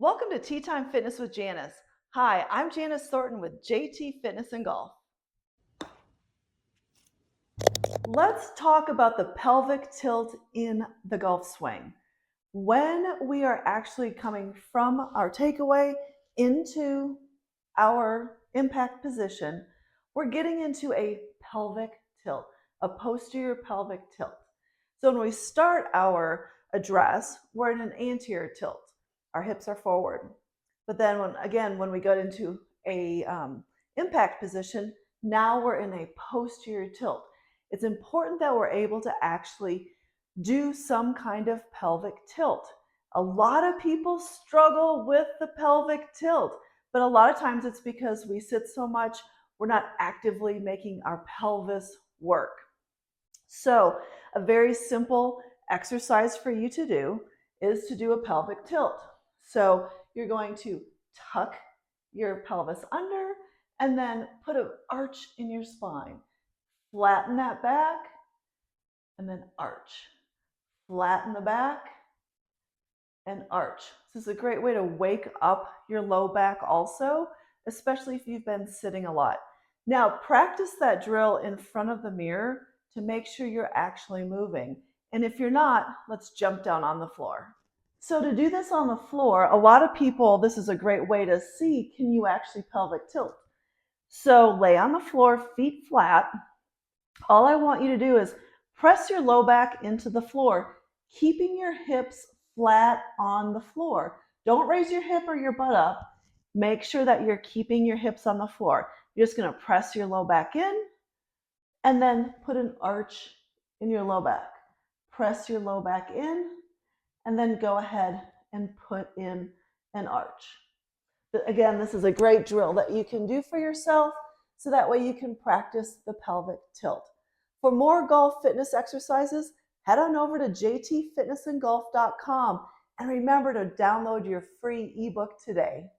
Welcome to Tea Time Fitness with Janice. Hi, I'm Janice Thornton with JT Fitness and Golf. Let's talk about the pelvic tilt in the golf swing. When we are actually coming from our takeaway into our impact position, we're getting into a pelvic tilt, a posterior pelvic tilt. So when we start our address, we're in an anterior tilt. Our hips are forward. But then when we go into a impact position, now we're in a posterior tilt. It's important that we're able to actually do some kind of pelvic tilt. A lot of people struggle with the pelvic tilt, but a lot of times it's because we sit so much, we're not actively making our pelvis work. So a very simple exercise for you to do is to do a pelvic tilt. So you're going to tuck your pelvis under and then put an arch in your spine. Flatten that back and then arch. Flatten the back and arch. This is a great way to wake up your low back also, especially if you've been sitting a lot. Now practice that drill in front of the mirror to make sure you're actually moving. And if you're not, let's jump down on the floor. So to do this on the floor, a lot of people, this is a great way to see, can you actually pelvic tilt? So lay on the floor, feet flat. All I want you to do is press your low back into the floor, keeping your hips flat on the floor. Don't raise your hip or your butt up. Make sure that you're keeping your hips on the floor. You're just going to press your low back in and then put an arch in your low back. Press your low back in and then go ahead and put in an arch. But again, this is a great drill that you can do for yourself so that way you can practice the pelvic tilt. For more golf fitness exercises, head on over to jtfitnessandgolf.com and remember to download your free ebook today.